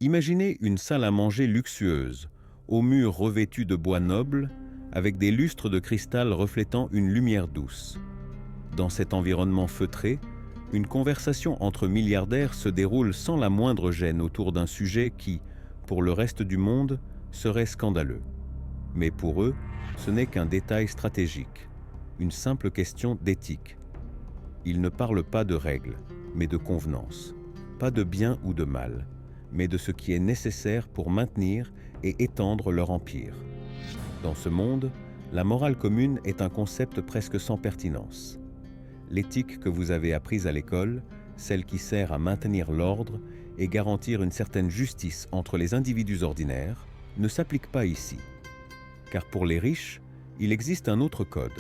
Imaginez une salle à manger luxueuse, aux murs revêtus de bois noble, avec des lustres de cristal reflétant une lumière douce. Dans cet environnement feutré, une conversation entre milliardaires se déroule sans la moindre gêne autour d'un sujet qui, pour le reste du monde, serait scandaleux. Mais pour eux, ce n'est qu'un détail stratégique, une simple question d'éthique. Ils ne parlent pas de règles, mais de convenances, pas de bien ou de mal, mais de ce qui est nécessaire pour maintenir et étendre leur empire. Dans ce monde, la morale commune est un concept presque sans pertinence. L'éthique que vous avez apprise à l'école, celle qui sert à maintenir l'ordre et garantir une certaine justice entre les individus ordinaires, ne s'applique pas ici. Car pour les riches, il existe un autre code,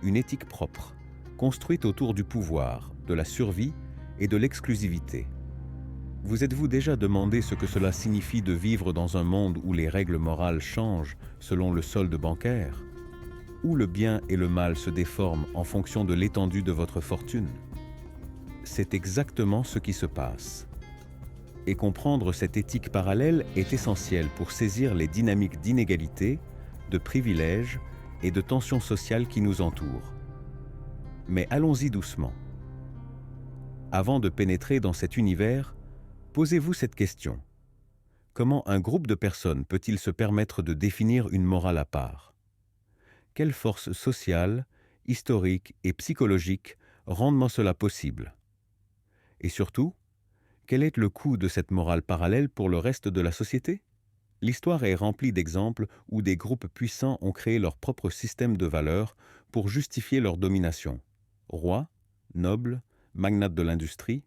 une éthique propre, construite autour du pouvoir, de la survie et de l'exclusivité. Vous êtes-vous déjà demandé ce que cela signifie de vivre dans un monde où les règles morales changent selon le solde bancaire? Où le bien et le mal se déforment en fonction de l'étendue de votre fortune? C'est exactement ce qui se passe. Et comprendre cette éthique parallèle est essentiel pour saisir les dynamiques d'inégalité, de privilèges et de tensions sociales qui nous entourent. Mais allons-y doucement. Avant de pénétrer dans cet univers, posez-vous cette question. Comment un groupe de personnes peut-il se permettre de définir une morale à part? Quelles forces sociales, historiques et psychologiques rendent cela possible? Et surtout, quel est le coût de cette morale parallèle pour le reste de la société? L'histoire est remplie d'exemples où des groupes puissants ont créé leur propre système de valeurs pour justifier leur domination. Rois, nobles, magnates de l'industrie,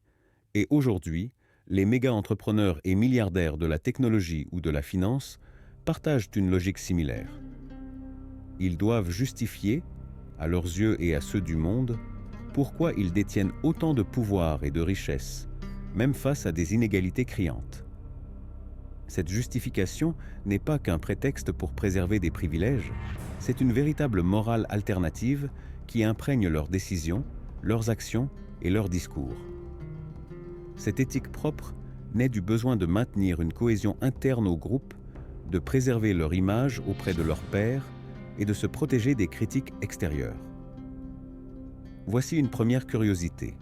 et aujourd'hui, les méga-entrepreneurs et milliardaires de la technologie ou de la finance partagent une logique similaire. Ils doivent justifier, à leurs yeux et à ceux du monde, pourquoi ils détiennent autant de pouvoir et de richesse, même face à des inégalités criantes. Cette justification n'est pas qu'un prétexte pour préserver des privilèges, c'est une véritable morale alternative qui imprègne leurs décisions, leurs actions et leurs discours. Cette éthique propre naît du besoin de maintenir une cohésion interne au groupe, de préserver leur image auprès de leurs pairs et de se protéger des critiques extérieures. Voici une première curiosité.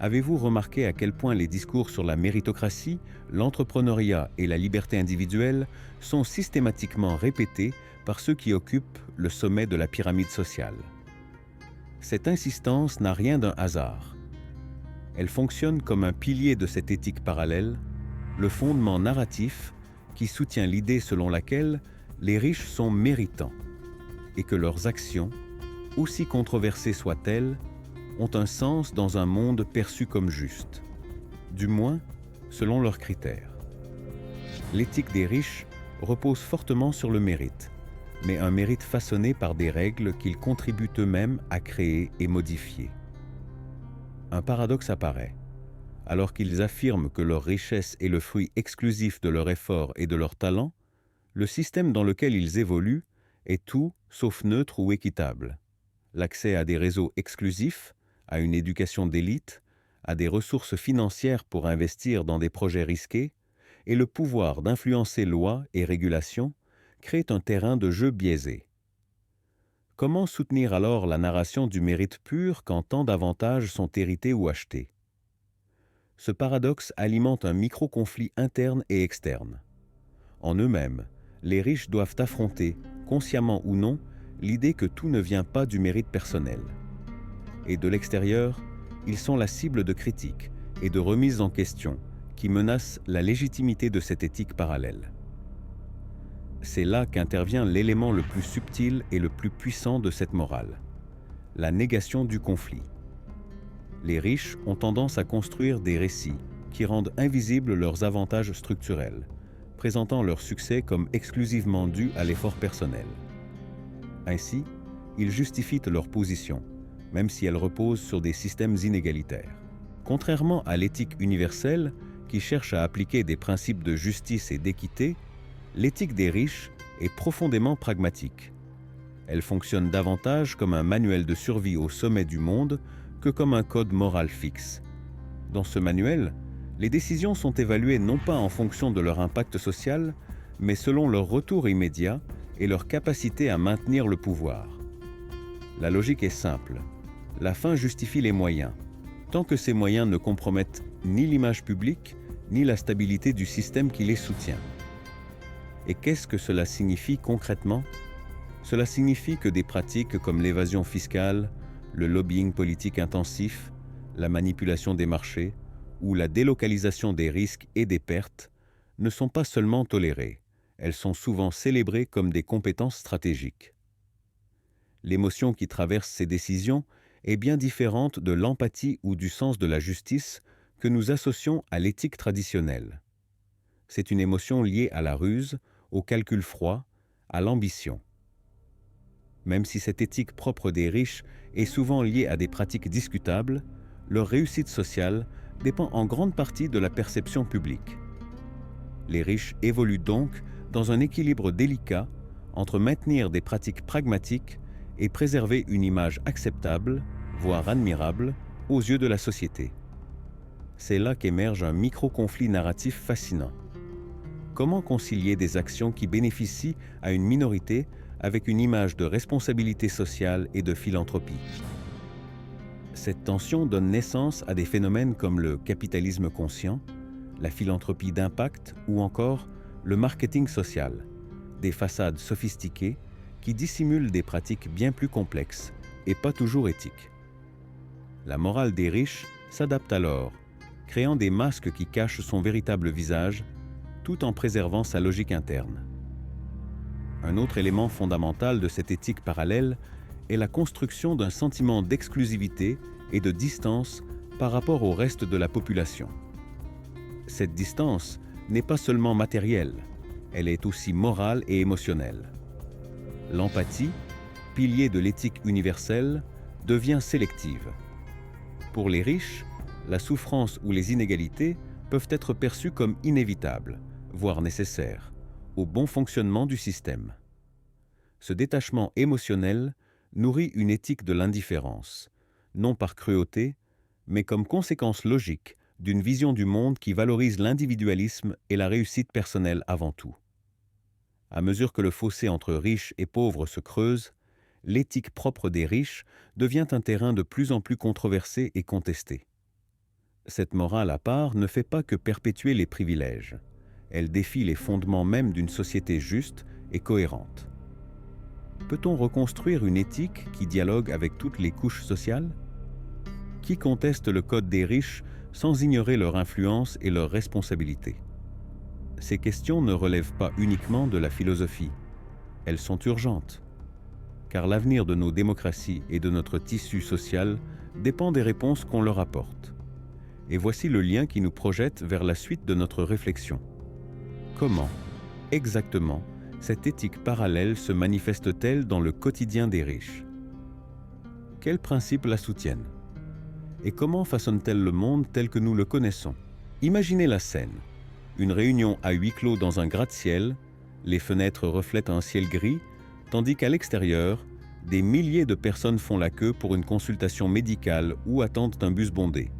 Avez-vous remarqué à quel point les discours sur la méritocratie, l'entrepreneuriat et la liberté individuelle sont systématiquement répétés par ceux qui occupent le sommet de la pyramide sociale? Cette insistance n'a rien d'un hasard. Elle fonctionne comme un pilier de cette éthique parallèle, le fondement narratif qui soutient l'idée selon laquelle les riches sont méritants et que leurs actions, aussi controversées soient-elles, ont un sens dans un monde perçu comme juste, du moins selon leurs critères. L'éthique des riches repose fortement sur le mérite, mais un mérite façonné par des règles qu'ils contribuent eux-mêmes à créer et modifier. Un paradoxe apparaît. Alors qu'ils affirment que leur richesse est le fruit exclusif de leur effort et de leur talent, le système dans lequel ils évoluent est tout sauf neutre ou équitable. L'accès à des réseaux exclusifs, à une éducation d'élite, à des ressources financières pour investir dans des projets risqués, et le pouvoir d'influencer lois et régulations créent un terrain de jeu biaisé. Comment soutenir alors la narration du mérite pur quand tant d'avantages sont hérités ou achetés? Ce paradoxe alimente un micro-conflit interne et externe. En eux-mêmes, les riches doivent affronter, consciemment ou non, l'idée que tout ne vient pas du mérite personnel. Et de l'extérieur, ils sont la cible de critiques et de remises en question qui menacent la légitimité de cette éthique parallèle. C'est là qu'intervient l'élément le plus subtil et le plus puissant de cette morale, la négation du conflit. Les riches ont tendance à construire des récits qui rendent invisibles leurs avantages structurels, présentant leur succès comme exclusivement dû à l'effort personnel. Ainsi, ils justifient leur position, même si elle repose sur des systèmes inégalitaires. Contrairement à l'éthique universelle, qui cherche à appliquer des principes de justice et d'équité, l'éthique des riches est profondément pragmatique. Elle fonctionne davantage comme un manuel de survie au sommet du monde que comme un code moral fixe. Dans ce manuel, Les décisions sont évaluées non pas en fonction de leur impact social, mais selon leur retour immédiat et leur capacité à maintenir le pouvoir. La logique est simple. La fin justifie les moyens, tant que ces moyens ne compromettent ni l'image publique, ni la stabilité du système qui les soutient. Et qu'est-ce que cela signifie concrètement ? Cela signifie que des pratiques comme l'évasion fiscale, le lobbying politique intensif, la manipulation des marchés ou la délocalisation des risques et des pertes ne sont pas seulement tolérées, elles sont souvent célébrées comme des compétences stratégiques. L'émotion qui traverse ces décisions est bien différente de l'empathie ou du sens de la justice que nous associons à l'éthique traditionnelle. C'est une émotion liée à la ruse, au calcul froid, à l'ambition. Même si cette éthique propre des riches est souvent liée à des pratiques discutables, leur réussite sociale dépend en grande partie de la perception publique. Les riches évoluent donc dans un équilibre délicat entre maintenir des pratiques pragmatiques et préserver une image acceptable, voire admirable, aux yeux de la société. C'est là qu'émerge un micro-conflit narratif fascinant. Comment concilier des actions qui bénéficient à une minorité avec une image de responsabilité sociale et de philanthropie? Cette tension donne naissance à des phénomènes comme le capitalisme conscient, la philanthropie d'impact ou encore le marketing social, des façades sophistiquées qui dissimulent des pratiques bien plus complexes et pas toujours éthiques. La morale des riches s'adapte alors, créant des masques qui cachent son véritable visage, tout en préservant sa logique interne. Un autre élément fondamental de cette éthique parallèle est la construction d'un sentiment d'exclusivité et de distance par rapport au reste de la population. Cette distance n'est pas seulement matérielle, elle est aussi morale et émotionnelle. L'empathie, pilier de l'éthique universelle, devient sélective. Pour les riches, la souffrance ou les inégalités peuvent être perçues comme inévitables, voire nécessaires, au bon fonctionnement du système. Ce détachement émotionnel nourrit une éthique de l'indifférence, non par cruauté, mais comme conséquence logique d'une vision du monde qui valorise l'individualisme et la réussite personnelle avant tout. À mesure que le fossé entre riches et pauvres se creuse, l'éthique propre des riches devient un terrain de plus en plus controversé et contesté. Cette morale à part ne fait pas que perpétuer les privilèges. Elle défie les fondements même d'une société juste et cohérente. Peut-on reconstruire une éthique qui dialogue avec toutes les couches sociales? Qui conteste le code des riches sans ignorer leur influence et leur responsabilité? Ces questions ne relèvent pas uniquement de la philosophie. Elles sont urgentes, car l'avenir de nos démocraties et de notre tissu social dépend des réponses qu'on leur apporte. Et voici le lien qui nous projette vers la suite de notre réflexion. Comment, exactement, cette éthique parallèle se manifeste-t-elle dans le quotidien des riches? Quels principes la soutiennent? Et comment façonne-t-elle le monde tel que nous le connaissons? Imaginez la scène. Une réunion à huis clos dans un gratte-ciel, les fenêtres reflètent un ciel gris, tandis qu'à l'extérieur, des milliers de personnes font la queue pour une consultation médicale ou attendent un bus bondé.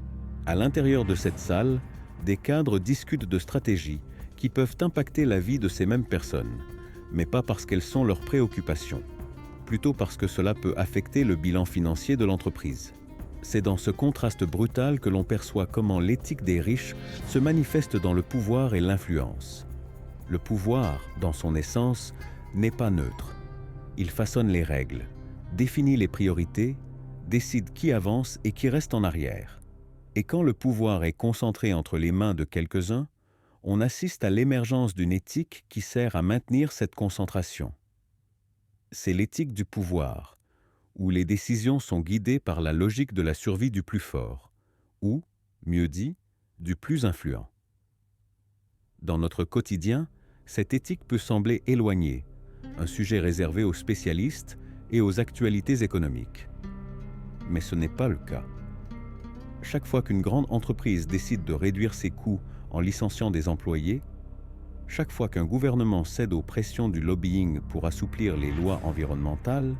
À l'intérieur de cette salle, des cadres discutent de stratégies qui peuvent impacter la vie de ces mêmes personnes, mais pas parce qu'elles sont leurs préoccupations, plutôt parce que cela peut affecter le bilan financier de l'entreprise. C'est dans ce contraste brutal que l'on perçoit comment l'éthique des riches se manifeste dans le pouvoir et l'influence. Le pouvoir, dans son essence, n'est pas neutre. Il façonne les règles, définit les priorités, décide qui avance et qui reste en arrière. Et quand le pouvoir est concentré entre les mains de quelques-uns, on assiste à l'émergence d'une éthique qui sert à maintenir cette concentration. C'est l'éthique du pouvoir, où les décisions sont guidées par la logique de la survie du plus fort, ou, mieux dit, du plus influent. Dans notre quotidien, cette éthique peut sembler éloignée, un sujet réservé aux spécialistes et aux actualités économiques. Mais ce n'est pas le cas. Chaque fois qu'une grande entreprise décide de réduire ses coûts en licenciant des employés, chaque fois qu'un gouvernement cède aux pressions du lobbying pour assouplir les lois environnementales,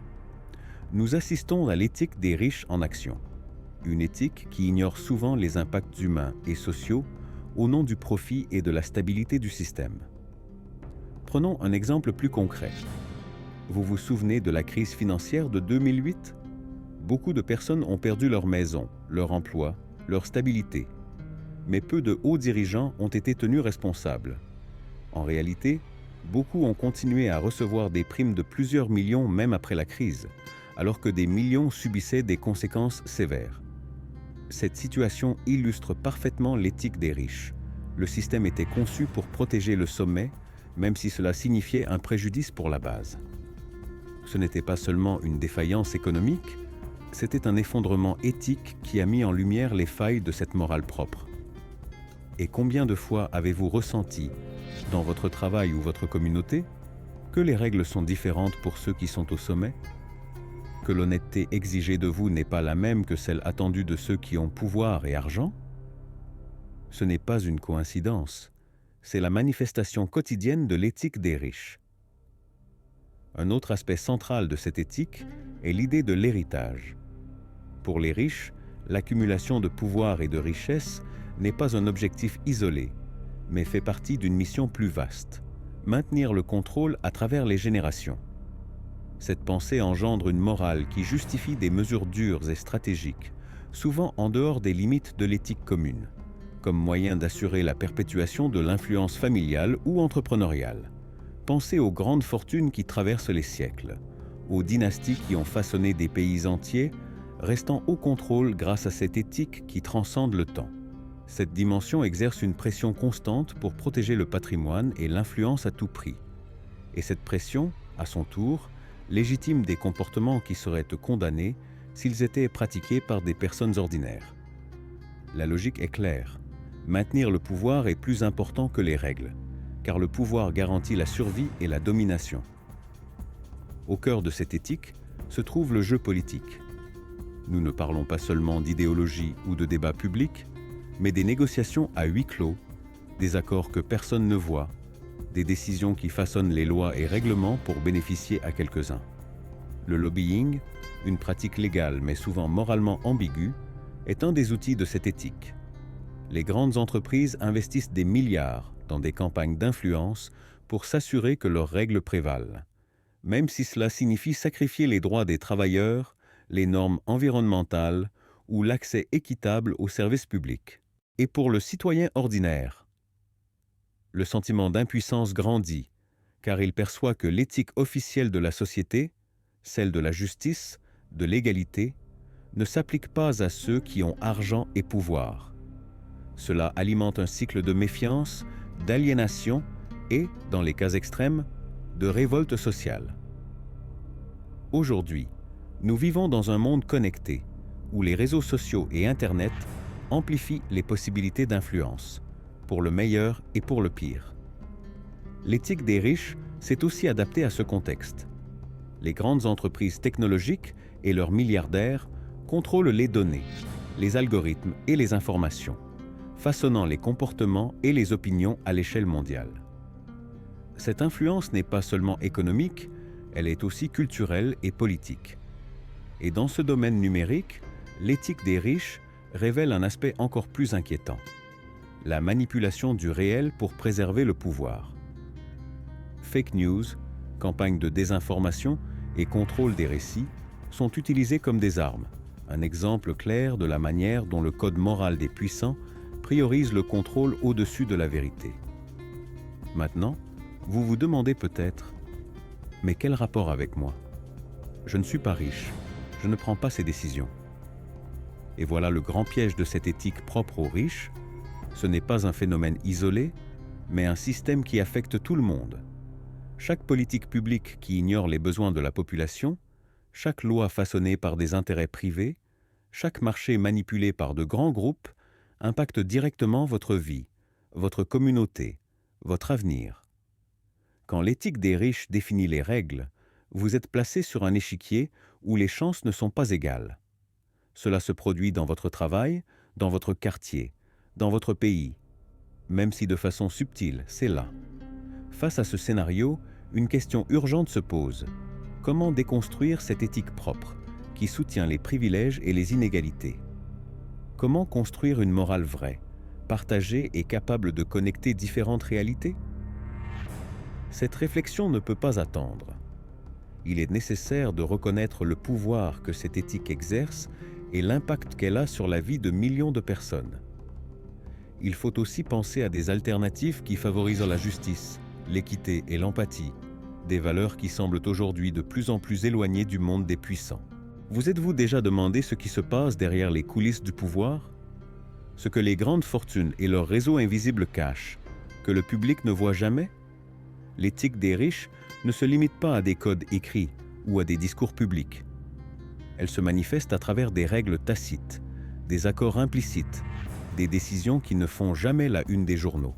nous assistons à l'éthique des riches en action. Une éthique qui ignore souvent les impacts humains et sociaux au nom du profit et de la stabilité du système. Prenons un exemple plus concret. Vous vous souvenez de la crise financière de 2008? Beaucoup de personnes ont perdu leur maison, leur emploi, leur stabilité. Mais peu de hauts dirigeants ont été tenus responsables. En réalité, beaucoup ont continué à recevoir des primes de plusieurs millions même après la crise, alors que des millions subissaient des conséquences sévères. Cette situation illustre parfaitement l'éthique des riches. Le système était conçu pour protéger le sommet, même si cela signifiait un préjudice pour la base. Ce n'était pas seulement une défaillance économique, c'était un effondrement éthique qui a mis en lumière les failles de cette morale propre. Et combien de fois avez-vous ressenti, dans votre travail ou votre communauté, que les règles sont différentes pour ceux qui sont au sommet? Que l'honnêteté exigée de vous n'est pas la même que celle attendue de ceux qui ont pouvoir et argent? Ce n'est pas une coïncidence, c'est la manifestation quotidienne de l'éthique des riches. Un autre aspect central de cette éthique est l'idée de l'héritage. Pour les riches, l'accumulation de pouvoir et de richesse n'est pas un objectif isolé, mais fait partie d'une mission plus vaste, maintenir le contrôle à travers les générations. Cette pensée engendre une morale qui justifie des mesures dures et stratégiques, souvent en dehors des limites de l'éthique commune, comme moyen d'assurer la perpétuation de l'influence familiale ou entrepreneuriale. Pensez aux grandes fortunes qui traversent les siècles, aux dynasties qui ont façonné des pays entiers, restant au contrôle grâce à cette éthique qui transcende le temps. Cette dimension exerce une pression constante pour protéger le patrimoine et l'influence à tout prix. Et cette pression, à son tour, légitime des comportements qui seraient condamnés s'ils étaient pratiqués par des personnes ordinaires. La logique est claire. Maintenir le pouvoir est plus important que les règles, car le pouvoir garantit la survie et la domination. Au cœur de cette éthique se trouve le jeu politique. Nous ne parlons pas seulement d'idéologie ou de débats publics, mais des négociations à huis clos, des accords que personne ne voit, des décisions qui façonnent les lois et règlements pour bénéficier à quelques-uns. Le lobbying, une pratique légale mais souvent moralement ambiguë, est un des outils de cette éthique. Les grandes entreprises investissent des milliards dans des campagnes d'influence pour s'assurer que leurs règles prévalent, même si cela signifie sacrifier les droits des travailleurs, les normes environnementales ou l'accès équitable aux services publics. Et pour le citoyen ordinaire, le sentiment d'impuissance grandit, car il perçoit que l'éthique officielle de la société, celle de la justice, de l'égalité, ne s'applique pas à ceux qui ont argent et pouvoir. Cela alimente un cycle de méfiance, d'aliénation et, dans les cas extrêmes, de révolte sociale. Aujourd'hui, nous vivons dans un monde connecté, où les réseaux sociaux et Internet amplifient les possibilités d'influence, pour le meilleur et pour le pire. L'éthique des riches s'est aussi adaptée à ce contexte. Les grandes entreprises technologiques et leurs milliardaires contrôlent les données, les algorithmes et les informations, façonnant les comportements et les opinions à l'échelle mondiale. Cette influence n'est pas seulement économique, elle est aussi culturelle et politique. Et dans ce domaine numérique, l'éthique des riches révèle un aspect encore plus inquiétant: la manipulation du réel pour préserver le pouvoir. Fake news, campagnes de désinformation et contrôle des récits sont utilisés comme des armes, un exemple clair de la manière dont le code moral des puissants priorise le contrôle au-dessus de la vérité. Maintenant, vous vous demandez peut-être: mais quel rapport avec moi? Je ne suis pas riche, je ne prends pas ces décisions. Et voilà le grand piège de cette éthique propre aux riches: ce n'est pas un phénomène isolé, mais un système qui affecte tout le monde. Chaque politique publique qui ignore les besoins de la population, chaque loi façonnée par des intérêts privés, chaque marché manipulé par de grands groupes impacte directement votre vie, votre communauté, votre avenir. Quand l'éthique des riches définit les règles, vous êtes placé sur un échiquier où les chances ne sont pas égales. Cela se produit dans votre travail, dans votre quartier, dans votre pays. Même si de façon subtile, c'est là. Face à ce scénario, une question urgente se pose. Comment déconstruire cette éthique propre, qui soutient les privilèges et les inégalités? Comment construire une morale vraie, partagé et capable de connecter différentes réalités? Cette réflexion ne peut pas attendre. Il est nécessaire de reconnaître le pouvoir que cette éthique exerce et l'impact qu'elle a sur la vie de millions de personnes. Il faut aussi penser à des alternatives qui favorisent la justice, l'équité et l'empathie, des valeurs qui semblent aujourd'hui de plus en plus éloignées du monde des puissants. Vous êtes-vous déjà demandé ce qui se passe derrière les coulisses du pouvoir? Ce que les grandes fortunes et leurs réseaux invisibles cachent, que le public ne voit jamais? L'éthique des riches ne se limite pas à des codes écrits ou à des discours publics. Elle se manifeste à travers des règles tacites, des accords implicites, des décisions qui ne font jamais la une des journaux.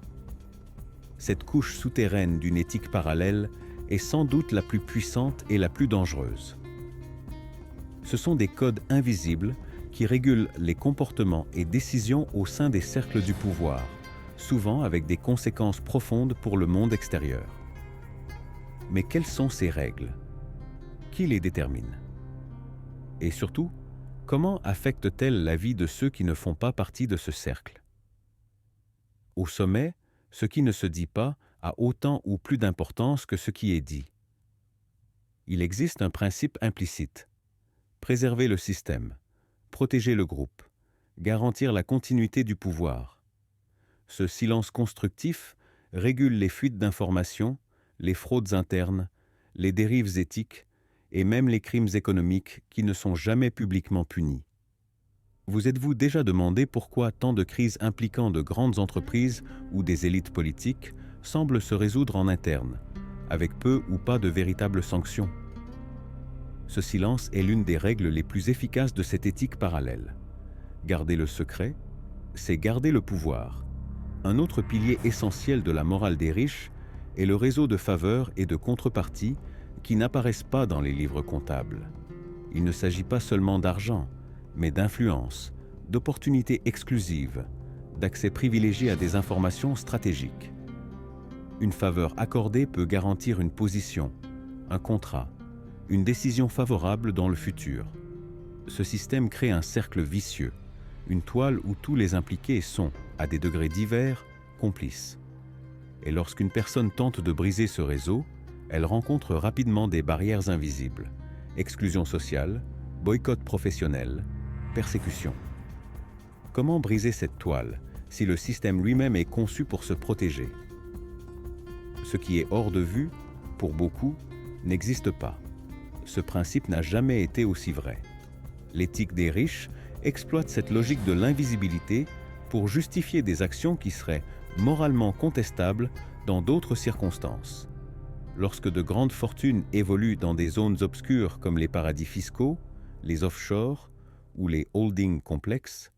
Cette couche souterraine d'une éthique parallèle est sans doute la plus puissante et la plus dangereuse. Ce sont des codes invisibles qui régulent les comportements et décisions au sein des cercles du pouvoir, souvent avec des conséquences profondes pour le monde extérieur. Mais quelles sont ces règles? Qui les détermine? Et surtout, comment affectent-elles la vie de ceux qui ne font pas partie de ce cercle? Au sommet, ce qui ne se dit pas a autant ou plus d'importance que ce qui est dit. Il existe un principe implicite: préserver le système, protéger le groupe, garantir la continuité du pouvoir. Ce silence constructif régule les fuites d'informations, les fraudes internes, les dérives éthiques et même les crimes économiques qui ne sont jamais publiquement punis. Vous êtes-vous déjà demandé pourquoi tant de crises impliquant de grandes entreprises ou des élites politiques semblent se résoudre en interne, avec peu ou pas de véritables sanctions? Ce silence est l'une des règles les plus efficaces de cette éthique parallèle. Garder le secret, c'est garder le pouvoir. Un autre pilier essentiel de la morale des riches est le réseau de faveurs et de contreparties qui n'apparaissent pas dans les livres comptables. Il ne s'agit pas seulement d'argent, mais d'influence, d'opportunités exclusives, d'accès privilégié à des informations stratégiques. Une faveur accordée peut garantir une position, un contrat, une décision favorable dans le futur. Ce système crée un cercle vicieux, une toile où tous les impliqués sont, à des degrés divers, complices. Et lorsqu'une personne tente de briser ce réseau, elle rencontre rapidement des barrières invisibles: exclusion sociale, boycott professionnel, persécution. Comment briser cette toile si le système lui-même est conçu pour se protéger? Ce qui est hors de vue, pour beaucoup, n'existe pas. Ce principe n'a jamais été aussi vrai. L'éthique des riches exploite cette logique de l'invisibilité pour justifier des actions qui seraient moralement contestables dans d'autres circonstances. Lorsque de grandes fortunes évoluent dans des zones obscures comme les paradis fiscaux, les offshore ou les holdings complexes,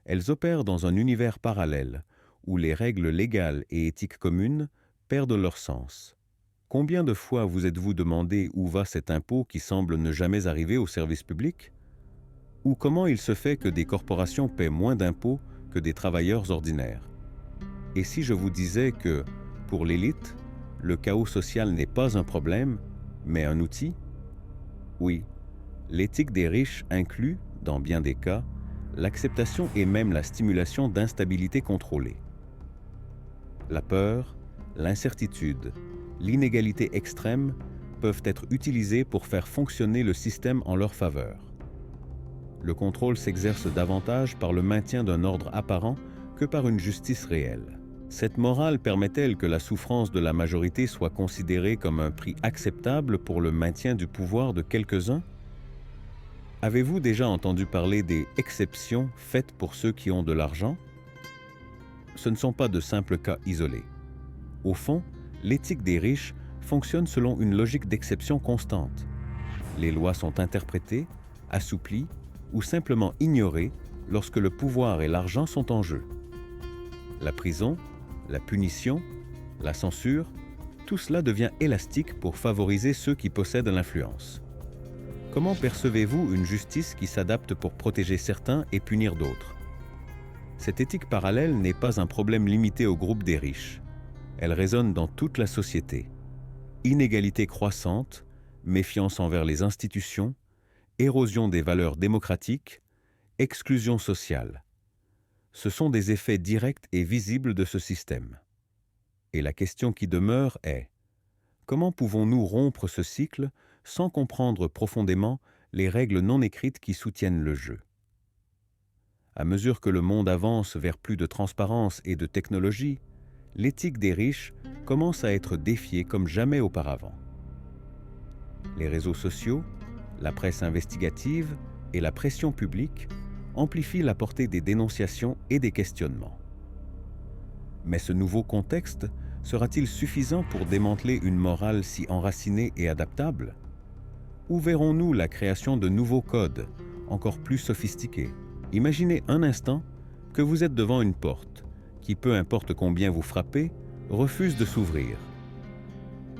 elles opèrent dans un univers parallèle où les règles légales et éthiques communes perdent leur sens. Combien de fois vous êtes-vous demandé où va cet impôt qui semble ne jamais arriver au service public? Ou comment il se fait que des corporations paient moins d'impôts que des travailleurs ordinaires? Et si je vous disais que, pour l'élite, le chaos social n'est pas un problème, mais un outil? Oui, l'éthique des riches inclut, dans bien des cas, l'acceptation et même la stimulation d'instabilité contrôlée. La peur, l'incertitude, l'inégalité extrême peuvent être utilisés pour faire fonctionner le système en leur faveur. Le contrôle s'exerce davantage par le maintien d'un ordre apparent que par une justice réelle. Cette morale permet-elle que la souffrance de la majorité soit considérée comme un prix acceptable pour le maintien du pouvoir de quelques-uns? Avez-vous déjà entendu parler des exceptions faites pour ceux qui ont de l'argent? Ce ne sont pas de simples cas isolés. Au fond, l'éthique des riches fonctionne selon une logique d'exception constante. Les lois sont interprétées, assouplies ou simplement ignorées lorsque le pouvoir et l'argent sont en jeu. La prison, la punition, la censure, tout cela devient élastique pour favoriser ceux qui possèdent l'influence. Comment percevez-vous une justice qui s'adapte pour protéger certains et punir d'autres? Cette éthique parallèle n'est pas un problème limité au groupe des riches. Elle résonne dans toute la société. Inégalité croissante, méfiance envers les institutions, érosion des valeurs démocratiques, exclusion sociale. ce sont des effets directs et visibles de ce système. Et la question qui demeure est: comment pouvons-nous rompre ce cycle sans comprendre profondément les règles non écrites qui soutiennent le jeu? À mesure que le monde avance vers plus de transparence et de technologie, l'éthique des riches commence à être défiée comme jamais auparavant. Les réseaux sociaux, la presse investigative et la pression publique amplifient la portée des dénonciations et des questionnements. Mais ce nouveau contexte sera-t-il suffisant pour démanteler une morale si enracinée et adaptable? Ou verrons-nous la création de nouveaux codes, encore plus sophistiqués? Imaginez un instant que vous êtes devant une porte qui, peu importe combien vous frappez, refuse de s'ouvrir.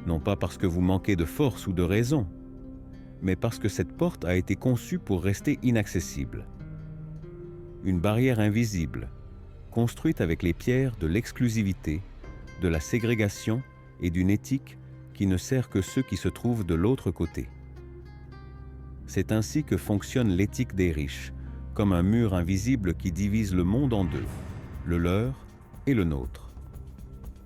Non pas parce que vous manquez de force ou de raison, mais parce que cette porte a été conçue pour rester inaccessible. Une barrière invisible, construite avec les pierres de l'exclusivité, de la ségrégation et d'une éthique qui ne sert que ceux qui se trouvent de l'autre côté. C'est ainsi que fonctionne l'éthique des riches, comme un mur invisible qui divise le monde en deux, le leur et le nôtre.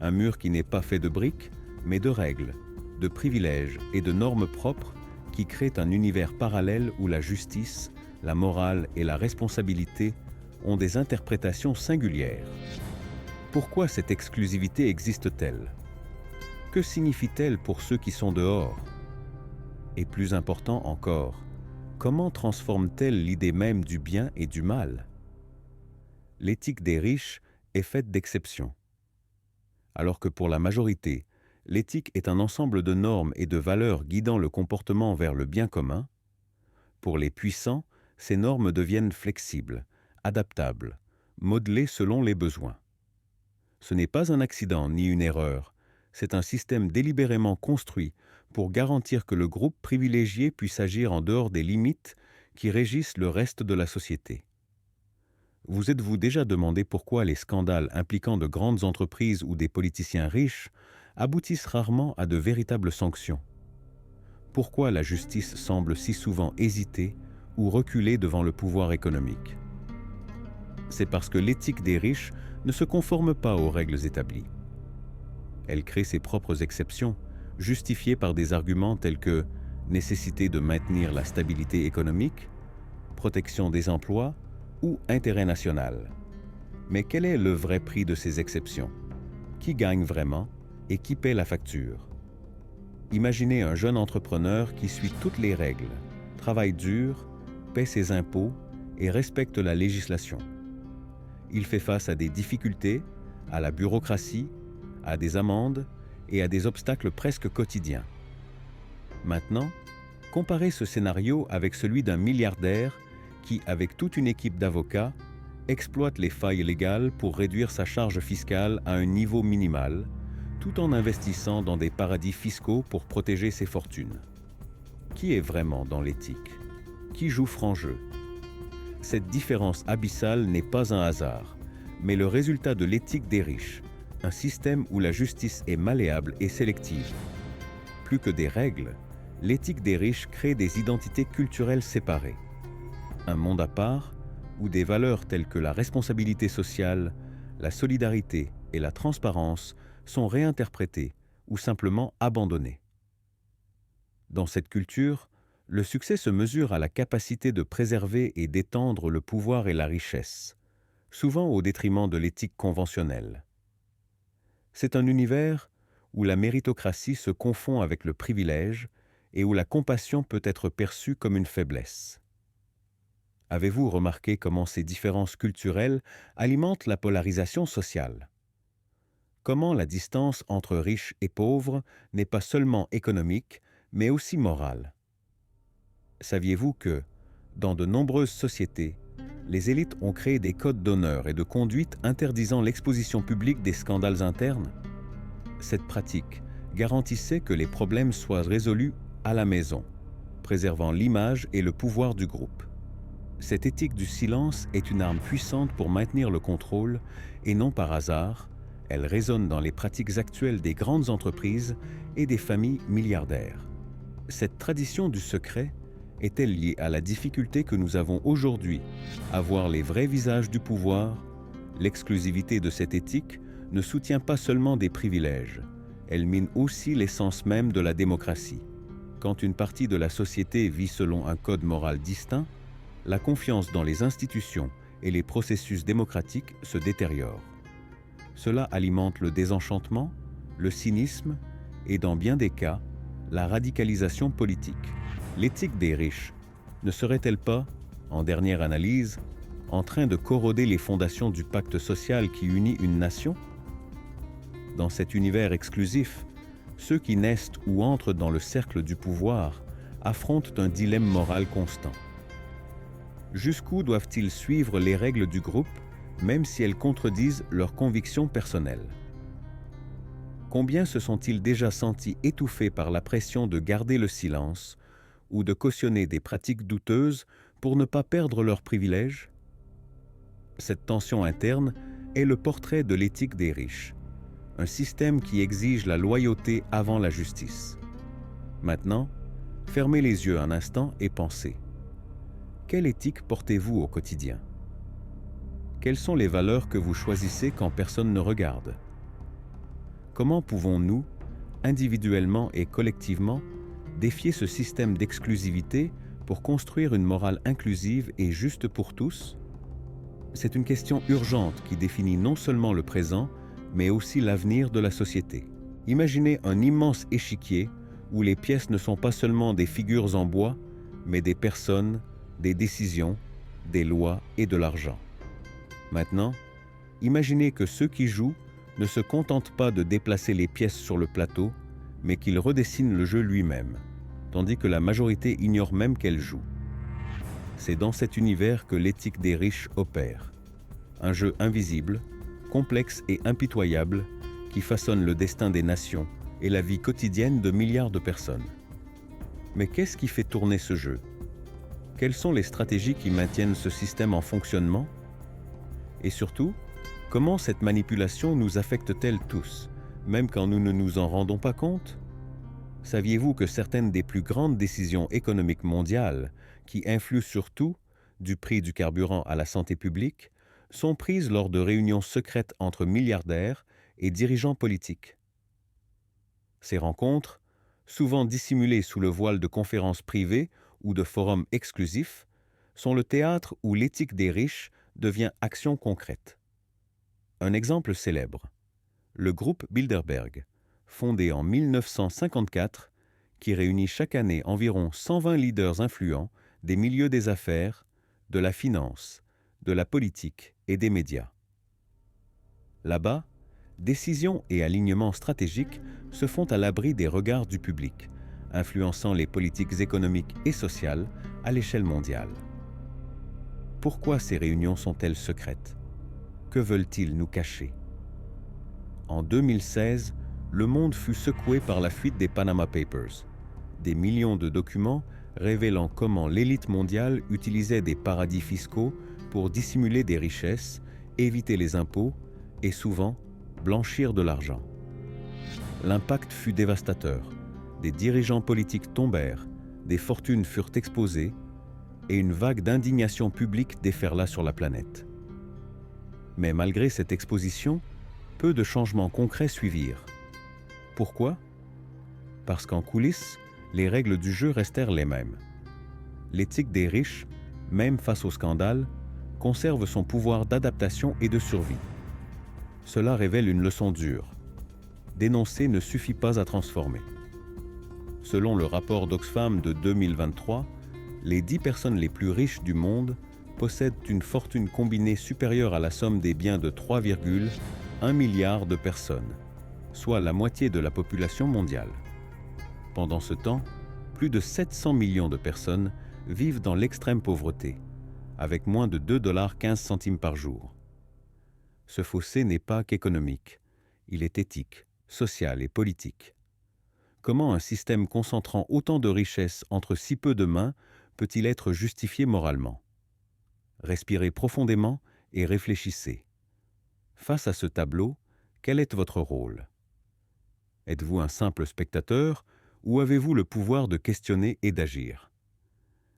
Un mur qui n'est pas fait de briques, mais de règles, de privilèges et de normes propres qui créent un univers parallèle où la justice, la morale et la responsabilité ont des interprétations singulières. Pourquoi cette exclusivité existe-t-elle? Que signifie-t-elle pour ceux qui sont dehors? Et plus important encore, comment transforme-t-elle l'idée même du bien et du mal? L'éthique des riches est faite d'exceptions. Alors que pour la majorité, l'éthique est un ensemble de normes et de valeurs guidant le comportement vers le bien commun, pour les puissants, ces normes deviennent flexibles, adaptables, modelées selon les besoins. Ce n'est pas un accident ni une erreur, c'est un système délibérément construit pour garantir que le groupe privilégié puisse agir en dehors des limites qui régissent le reste de la société. Vous êtes-vous déjà demandé pourquoi les scandales impliquant de grandes entreprises ou des politiciens riches aboutissent rarement à de véritables sanctions? Pourquoi la justice semble si souvent hésiter ou reculer devant le pouvoir économique? C'est parce que l'éthique des riches ne se conforme pas aux règles établies. Elle crée ses propres exceptions, justifiées par des arguments tels que nécessité de maintenir la stabilité économique, protection des emplois ou intérêt national. Mais quel est le vrai prix de ces exceptions? Qui gagne vraiment et qui paie la facture? Imaginez un jeune entrepreneur qui suit toutes les règles, travaille dur, paie ses impôts et respecte la législation. Il fait face à des difficultés, à la bureaucratie, à des amendes et à des obstacles presque quotidiens. Maintenant, comparez ce scénario avec celui d'un milliardaire qui, avec toute une équipe d'avocats, exploite les failles légales pour réduire sa charge fiscale à un niveau minimal, tout en investissant dans des paradis fiscaux pour protéger ses fortunes. Qui est vraiment dans l'éthique? Qui joue franc jeu? Cette différence abyssale n'est pas un hasard, mais le résultat de l'éthique des riches, un système où la justice est malléable et sélective. Plus que des règles, l'éthique des riches crée des identités culturelles séparées. Un monde à part, où des valeurs telles que la responsabilité sociale, la solidarité et la transparence sont réinterprétées ou simplement abandonnées. Dans cette culture, le succès se mesure à la capacité de préserver et d'étendre le pouvoir et la richesse, souvent au détriment de l'éthique conventionnelle. C'est un univers où la méritocratie se confond avec le privilège et où la compassion peut être perçue comme une faiblesse. Avez-vous remarqué comment ces différences culturelles alimentent la polarisation sociale? Comment la distance entre riches et pauvres n'est pas seulement économique, mais aussi morale? Saviez-vous que, dans de nombreuses sociétés, les élites ont créé des codes d'honneur et de conduite interdisant l'exposition publique des scandales internes? Cette pratique garantissait que les problèmes soient résolus à la maison, préservant l'image et le pouvoir du groupe. Cette éthique du silence est une arme puissante pour maintenir le contrôle et non par hasard, elle résonne dans les pratiques actuelles des grandes entreprises et des familles milliardaires. Cette tradition du secret est-elle liée à la difficulté que nous avons aujourd'hui à voir les vrais visages du pouvoir, L'exclusivité de cette éthique ne soutient pas seulement des privilèges, elle mine aussi l'essence même de la démocratie. Quand une partie de la société vit selon un code moral distinct, la confiance dans les institutions et les processus démocratiques se détériore. Cela alimente le désenchantement, le cynisme et, dans bien des cas, la radicalisation politique. L'éthique des riches ne serait-elle pas, en dernière analyse, en train de corroder les fondations du pacte social qui unit une nation? Dans cet univers exclusif, ceux qui naissent ou entrent dans le cercle du pouvoir affrontent un dilemme moral constant. Jusqu'où doivent-ils suivre les règles du groupe, même si elles contredisent leurs convictions personnelles? Combien se sont-ils déjà sentis étouffés par la pression de garder le silence ou de cautionner des pratiques douteuses pour ne pas perdre leurs privilèges? Cette tension interne est le portrait de l'éthique des riches, un système qui exige la loyauté avant la justice. Maintenant, fermez les yeux un instant et pensez. Quelle éthique portez-vous au quotidien? Quelles sont les valeurs que vous choisissez quand personne ne regarde? Comment pouvons-nous, individuellement et collectivement, défier ce système d'exclusivité pour construire une morale inclusive et juste pour tous? C'est une question urgente qui définit non seulement le présent, mais aussi l'avenir de la société. Imaginez un immense échiquier où les pièces ne sont pas seulement des figures en bois, mais des personnes, des décisions, des lois et de l'argent. Maintenant, imaginez que ceux qui jouent ne se contentent pas de déplacer les pièces sur le plateau, mais qu'ils redessinent le jeu lui-même, tandis que la majorité ignore même qu'elle joue. C'est dans cet univers que l'éthique des riches opère. Un jeu invisible, complexe et impitoyable, qui façonne le destin des nations et la vie quotidienne de milliards de personnes. Mais qu'est-ce qui fait tourner ce jeu? Quelles sont les stratégies qui maintiennent ce système en fonctionnement? Et surtout, comment cette manipulation nous affecte-t-elle tous, même quand nous ne nous en rendons pas compte? Saviez-vous que certaines des plus grandes décisions économiques mondiales, qui influent sur tout, du prix du carburant à la santé publique, sont prises lors de réunions secrètes entre milliardaires et dirigeants politiques? Ces rencontres, souvent dissimulées sous le voile de conférences privées ou de forums exclusifs, sont le théâtre où l'éthique des riches devient action concrète. Un exemple célèbre, le groupe Bilderberg, fondé en 1954, qui réunit chaque année environ 120 leaders influents des milieux des affaires, de la finance, de la politique et des médias. Là-bas, décisions et alignements stratégiques se font à l'abri des regards du public, influençant les politiques économiques et sociales à l'échelle mondiale. Pourquoi ces réunions sont-elles secrètes? Que veulent-ils nous cacher? En 2016, le monde fut secoué par la fuite des Panama Papers, des millions de documents révélant comment l'élite mondiale utilisait des paradis fiscaux pour dissimuler des richesses, éviter les impôts et souvent blanchir de l'argent. L'impact fut dévastateur. Des dirigeants politiques tombèrent, des fortunes furent exposées et une vague d'indignation publique déferla sur la planète. Mais malgré cette exposition, peu de changements concrets suivirent. Pourquoi? Parce qu'en coulisses, les règles du jeu restèrent les mêmes. L'éthique des riches, même face au scandale, conserve son pouvoir d'adaptation et de survie. Cela révèle une leçon dure. Dénoncer ne suffit pas à transformer. Selon le rapport d'Oxfam de 2023, les 10 personnes les plus riches du monde possèdent une fortune combinée supérieure à la somme des biens de 3,1 milliards de personnes, soit la moitié de la population mondiale. Pendant ce temps, plus de 700 millions de personnes vivent dans l'extrême pauvreté, avec moins de 2,15 $ par jour. Ce fossé n'est pas qu'économique, il est éthique, social et politique. Comment un système concentrant autant de richesses entre si peu de mains peut-il être justifié moralement? Respirez profondément et réfléchissez. Face à ce tableau, quel est votre rôle? Êtes-vous un simple spectateur ou avez-vous le pouvoir de questionner et d'agir?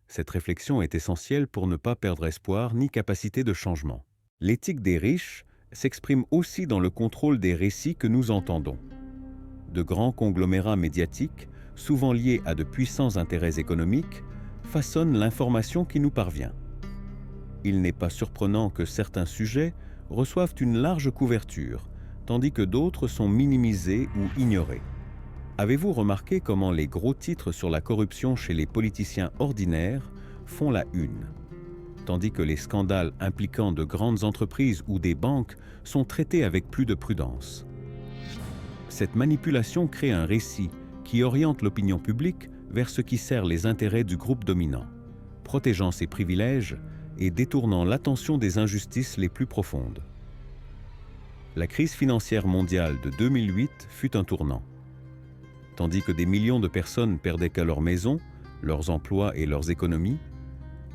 Cette réflexion est essentielle pour ne pas perdre espoir ni capacité de changement. L'éthique des riches s'exprime aussi dans le contrôle des récits que nous entendons. De grands conglomérats médiatiques, souvent liés à de puissants intérêts économiques, façonnent l'information qui nous parvient. Il n'est pas surprenant que certains sujets reçoivent une large couverture, tandis que d'autres sont minimisés ou ignorés. Avez-vous remarqué comment les gros titres sur la corruption chez les politiciens ordinaires font la une, tandis que les scandales impliquant de grandes entreprises ou des banques sont traités avec plus de prudence? Cette manipulation crée un récit qui oriente l'opinion publique vers ce qui sert les intérêts du groupe dominant, protégeant ses privilèges et détournant l'attention des injustices les plus profondes. La crise financière mondiale de 2008 fut un tournant. Tandis que des millions de personnes perdaient qu'à leur maison, leurs emplois et leurs économies,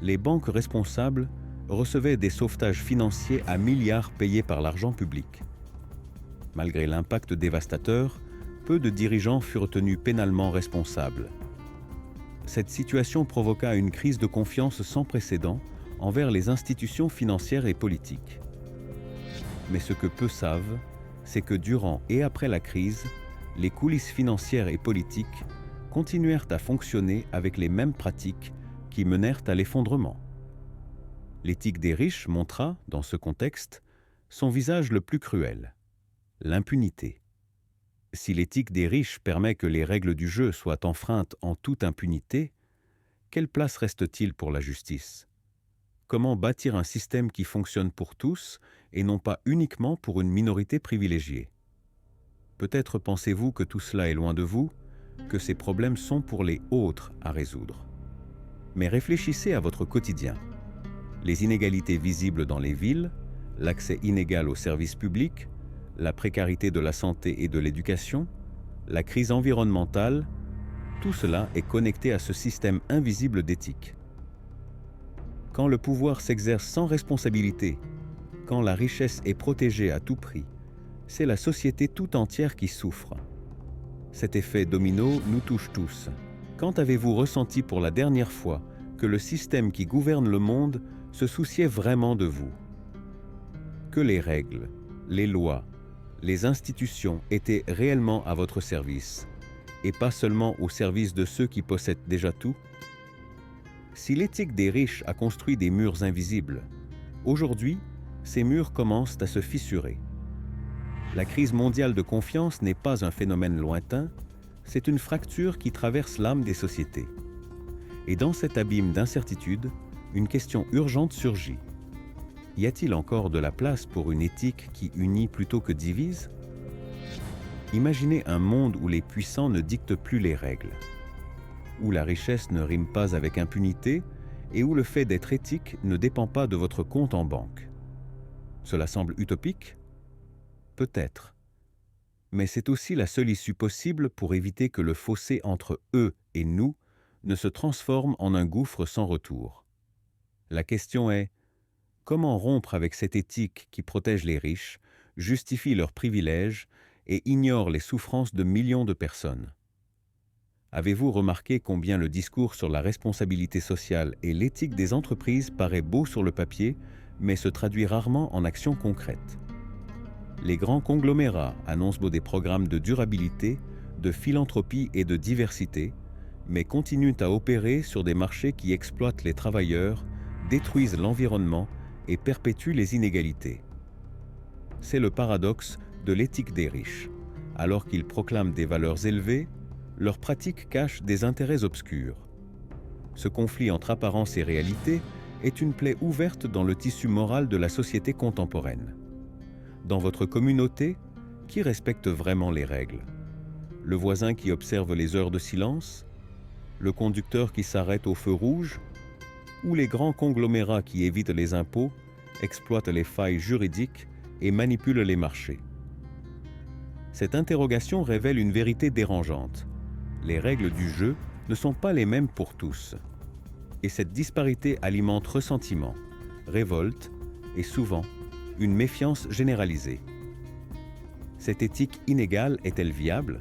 les banques responsables recevaient des sauvetages financiers à milliards payés par l'argent public. Malgré l'impact dévastateur, peu de dirigeants furent tenus pénalement responsables. Cette situation provoqua une crise de confiance sans précédent envers les institutions financières et politiques. Mais ce que peu savent, c'est que durant et après la crise, les coulisses financières et politiques continuèrent à fonctionner avec les mêmes pratiques qui menèrent à l'effondrement. L'éthique des riches montra, dans ce contexte, son visage le plus cruel, l'impunité. Si l'éthique des riches permet que les règles du jeu soient enfreintes en toute impunité, quelle place reste-t-il pour la justice? Comment bâtir un système qui fonctionne pour tous et non pas uniquement pour une minorité privilégiée? Peut-être pensez-vous que tout cela est loin de vous, que ces problèmes sont pour les autres à résoudre. Mais réfléchissez à votre quotidien. Les inégalités visibles dans les villes, l'accès inégal aux services publics, la précarité de la santé et de l'éducation, la crise environnementale, tout cela est connecté à ce système invisible d'éthique. Quand le pouvoir s'exerce sans responsabilité, quand la richesse est protégée à tout prix, c'est la société tout entière qui souffre. Cet effet domino nous touche tous. Quand avez-vous ressenti pour la dernière fois que le système qui gouverne le monde se souciait vraiment de vous? Que les règles, les lois, les institutions étaient réellement à votre service, et pas seulement au service de ceux qui possèdent déjà tout? Si l'éthique des riches a construit des murs invisibles, aujourd'hui, ces murs commencent à se fissurer. La crise mondiale de confiance n'est pas un phénomène lointain, c'est une fracture qui traverse l'âme des sociétés. Et dans cet abîme d'incertitude, une question urgente surgit. Y a-t-il encore de la place pour une éthique qui unit plutôt que divise? Imaginez un monde où les puissants ne dictent plus les règles, où la richesse ne rime pas avec impunité et où le fait d'être éthique ne dépend pas de votre compte en banque. Cela semble utopique? Peut-être. Mais c'est aussi la seule issue possible pour éviter que le fossé entre eux et nous ne se transforme en un gouffre sans retour. La question est, comment rompre avec cette éthique qui protège les riches, justifie leurs privilèges et ignore les souffrances de millions de personnes? Avez-vous remarqué combien le discours sur la responsabilité sociale et l'éthique des entreprises paraît beau sur le papier, mais se traduit rarement en actions concrètes? Les grands conglomérats annoncent des programmes de durabilité, de philanthropie et de diversité, mais continuent à opérer sur des marchés qui exploitent les travailleurs, détruisent l'environnement et perpétuent les inégalités. C'est le paradoxe de l'éthique des riches. Alors qu'ils proclament des valeurs élevées, leurs pratiques cachent des intérêts obscurs. Ce conflit entre apparence et réalité est une plaie ouverte dans le tissu moral de la société contemporaine. Dans votre communauté, qui respecte vraiment les règles? Le voisin qui observe les heures de silence? Le conducteur qui s'arrête au feu rouge? Ou les grands conglomérats qui évitent les impôts, exploitent les failles juridiques et manipulent les marchés? Cette interrogation révèle une vérité dérangeante. Les règles du jeu ne sont pas les mêmes pour tous. Et cette disparité alimente ressentiment, révolte et souvent une méfiance généralisée. Cette éthique inégale est-elle viable?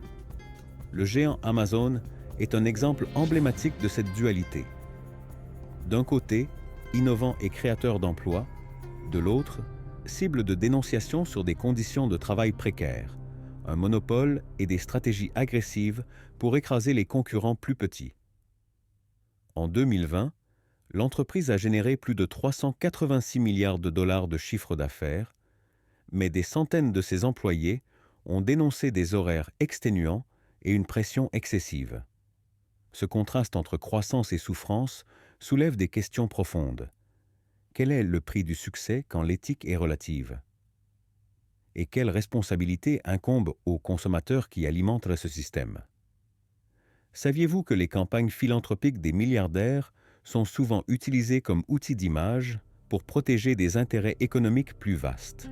Le géant Amazon est un exemple emblématique de cette dualité. D'un côté, innovant et créateur d'emplois, de l'autre, cible de dénonciation sur des conditions de travail précaires, un monopole et des stratégies agressives pour écraser les concurrents plus petits. En 2020, l'entreprise a généré plus de 386 milliards de dollars de chiffre d'affaires, mais des centaines de ses employés ont dénoncé des horaires exténuants et une pression excessive. Ce contraste entre croissance et souffrance soulève des questions profondes. Quel est le prix du succès quand l'éthique est relative? Et quelle responsabilité incombe aux consommateurs qui alimentent ce système? Saviez-vous que les campagnes philanthropiques des milliardaires sont souvent utilisées comme outils d'image pour protéger des intérêts économiques plus vastes?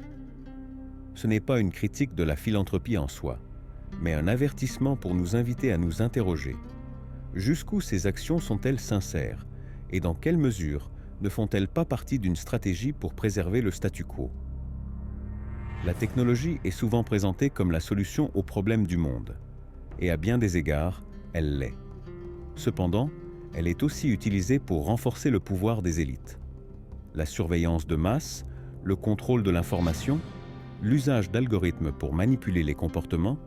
Ce n'est pas une critique de la philanthropie en soi, mais un avertissement pour nous inviter à nous interroger. Jusqu'où ces actions sont-elles sincères et dans quelle mesure ne font-elles pas partie d'une stratégie pour préserver le statu quo? La technologie est souvent présentée comme la solution aux problèmes du monde, et à bien des égards, elle l'est. Cependant, elle est aussi utilisée pour renforcer le pouvoir des élites. La surveillance de masse, le contrôle de l'information, l'usage d'algorithmes pour manipuler les comportements,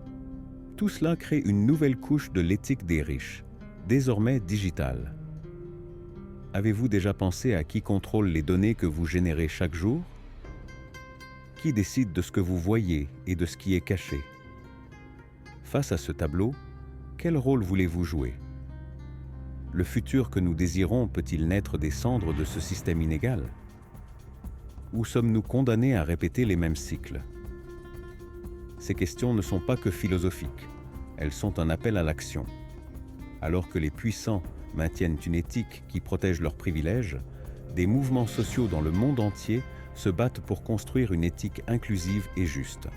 tout cela crée une nouvelle couche de l'éthique des riches, désormais digitale. Avez-vous déjà pensé à qui contrôle les données que vous générez chaque jour? Qui décide de ce que vous voyez et de ce qui est caché? Face à ce tableau, quel rôle voulez-vous jouer? Le futur que nous désirons peut-il naître des cendres de ce système inégal? Ou sommes-nous condamnés à répéter les mêmes cycles? Ces questions ne sont pas que philosophiques, elles sont un appel à l'action. Alors que les puissants maintiennent une éthique qui protège leurs privilèges, des mouvements sociaux dans le monde entier se battent pour construire une éthique inclusive et juste.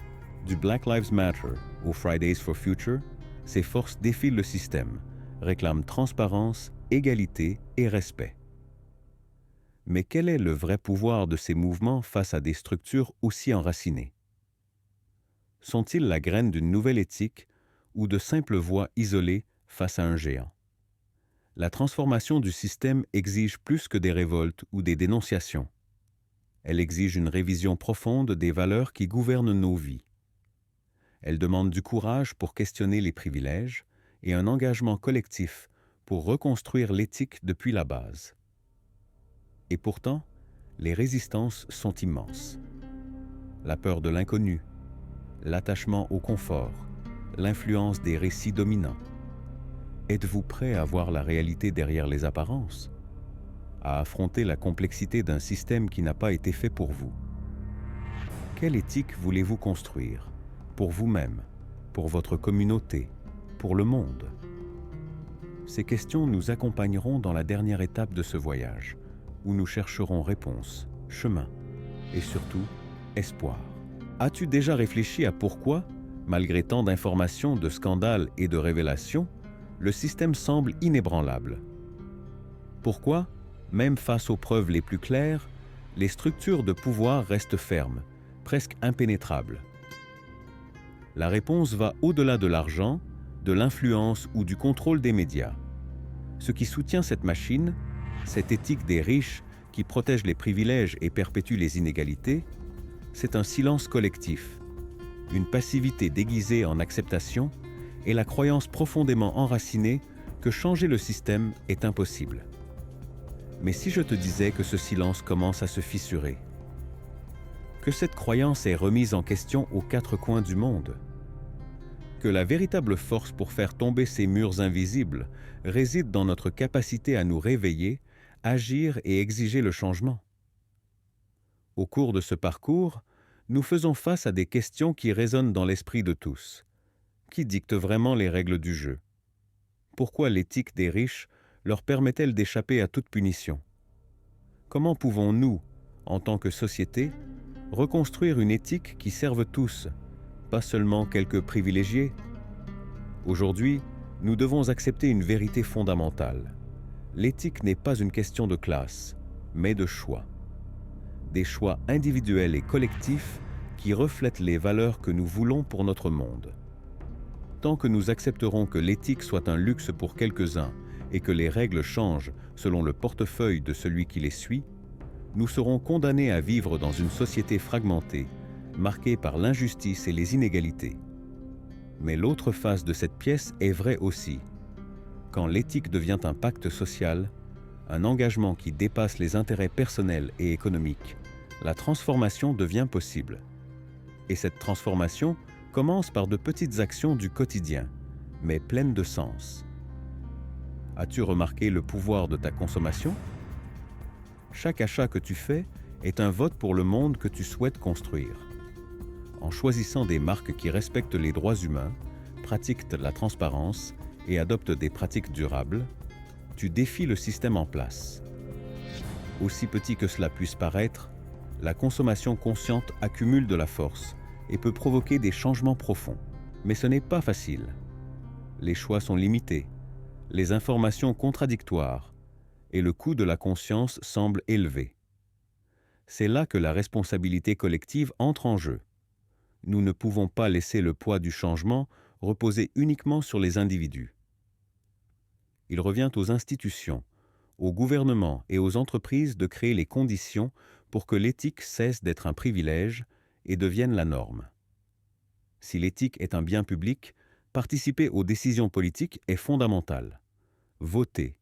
Du Black Lives Matter au Fridays for Future, ces forces défient le système, réclament transparence, égalité et respect. Mais quel est le vrai pouvoir de ces mouvements face à des structures aussi enracinées? Sont-ils la graine d'une nouvelle éthique ou de simples voix isolées face à un géant? La transformation du système exige plus que des révoltes ou des dénonciations. Elle exige une révision profonde des valeurs qui gouvernent nos vies. Elle demande du courage pour questionner les privilèges et un engagement collectif pour reconstruire l'éthique depuis la base. Et pourtant, les résistances sont immenses. La peur de l'inconnu, l'attachement au confort, l'influence des récits dominants. Êtes-vous prêt à voir la réalité derrière les apparences? À affronter la complexité d'un système qui n'a pas été fait pour vous? Quelle éthique voulez-vous construire? Pour vous-même, pour votre communauté, pour le monde? Ces questions nous accompagneront dans la dernière étape de ce voyage, où nous chercherons réponse, chemin et surtout espoir. As-tu déjà réfléchi à pourquoi, malgré tant d'informations, de scandales et de révélations, le système semble inébranlable? Pourquoi, même face aux preuves les plus claires, les structures de pouvoir restent fermes, presque impénétrables? La réponse va au-delà de l'argent, de l'influence ou du contrôle des médias. Ce qui soutient cette machine, cette éthique des riches qui protège les privilèges et perpétue les inégalités, c'est un silence collectif, une passivité déguisée en acceptation et la croyance profondément enracinée que changer le système est impossible. Mais si je te disais que ce silence commence à se fissurer, que cette croyance est remise en question aux quatre coins du monde, que la véritable force pour faire tomber ces murs invisibles réside dans notre capacité à nous réveiller, agir et exiger le changement. Au cours de ce parcours, nous faisons face à des questions qui résonnent dans l'esprit de tous. Qui dicte vraiment les règles du jeu? Pourquoi l'éthique des riches leur permet-elle d'échapper à toute punition? Comment pouvons-nous, en tant que société, reconstruire une éthique qui serve tous, pas seulement quelques privilégiés? Aujourd'hui, nous devons accepter une vérité fondamentale. L'éthique n'est pas une question de classe, mais de choix. Des choix individuels et collectifs qui reflètent les valeurs que nous voulons pour notre monde. Tant que nous accepterons que l'éthique soit un luxe pour quelques-uns et que les règles changent selon le portefeuille de celui qui les suit, nous serons condamnés à vivre dans une société fragmentée, marquée par l'injustice et les inégalités. Mais l'autre face de cette pièce est vraie aussi. Quand l'éthique devient un pacte social, un engagement qui dépasse les intérêts personnels et économiques, la transformation devient possible. Et cette transformation commence par de petites actions du quotidien, mais pleines de sens. As-tu remarqué le pouvoir de ta consommation? Chaque achat que tu fais est un vote pour le monde que tu souhaites construire. En choisissant des marques qui respectent les droits humains, pratiquent la transparence et adoptent des pratiques durables, tu défies le système en place. Aussi petit que cela puisse paraître, la consommation consciente accumule de la force et peut provoquer des changements profonds. Mais ce n'est pas facile. Les choix sont limités, les informations contradictoires et le coût de la conscience semble élevé. C'est là que la responsabilité collective entre en jeu. Nous ne pouvons pas laisser le poids du changement reposer uniquement sur les individus. Il revient aux institutions, aux gouvernements et aux entreprises de créer les conditions pour que l'éthique cesse d'être un privilège et devienne la norme. Si l'éthique est un bien public, participer aux décisions politiques est fondamental. Voter,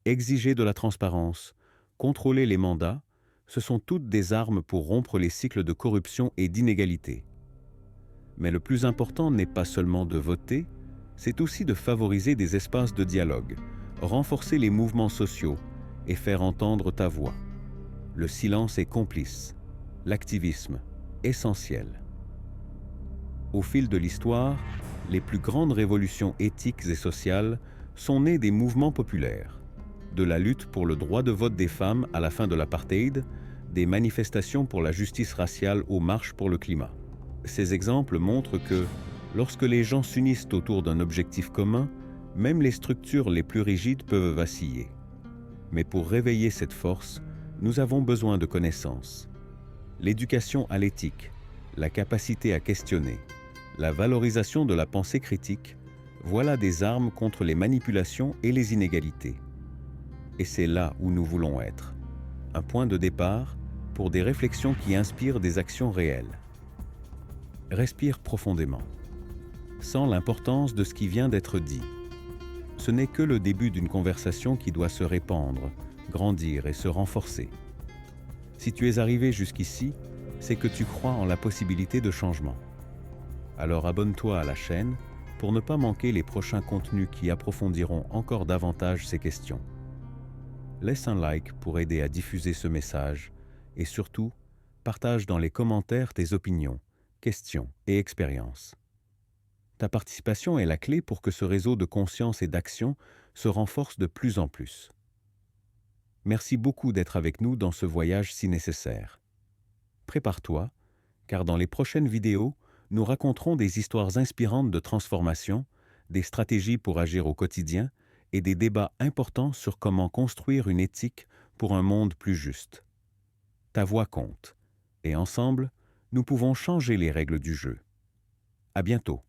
exiger de la transparence, contrôler les mandats, ce sont toutes des armes pour rompre les cycles de corruption et d'inégalité. Mais le plus important n'est pas seulement de voter, c'est aussi de favoriser des espaces de dialogue, renforcer les mouvements sociaux et faire entendre ta voix. Le silence est complice, l'activisme essentiel. Au fil de l'histoire, les plus grandes révolutions éthiques et sociales sont nées des mouvements populaires, de la lutte pour le droit de vote des femmes à la fin de l'apartheid, des manifestations pour la justice raciale aux marches pour le climat. Ces exemples montrent que, lorsque les gens s'unissent autour d'un objectif commun, même les structures les plus rigides peuvent vaciller. Mais pour réveiller cette force, nous avons besoin de connaissances. L'éducation à l'éthique, la capacité à questionner, la valorisation de la pensée critique, voilà des armes contre les manipulations et les inégalités. Et c'est là où nous voulons être. Un point de départ pour des réflexions qui inspirent des actions réelles. Respire profondément. Sens l'importance de ce qui vient d'être dit. Ce n'est que le début d'une conversation qui doit se répandre, grandir et se renforcer. Si tu es arrivé jusqu'ici, c'est que tu crois en la possibilité de changement. Alors abonne-toi à la chaîne pour ne pas manquer les prochains contenus qui approfondiront encore davantage ces questions. Laisse un like pour aider à diffuser ce message et surtout, partage dans les commentaires tes opinions, questions et expériences. Ta participation est la clé pour que ce réseau de conscience et d'action se renforce de plus en plus. Merci beaucoup d'être avec nous dans ce voyage si nécessaire. Prépare-toi, car dans les prochaines vidéos, nous raconterons des histoires inspirantes de transformation, des stratégies pour agir au quotidien et des débats importants sur comment construire une éthique pour un monde plus juste. Ta voix compte, et ensemble, nous pouvons changer les règles du jeu. À bientôt.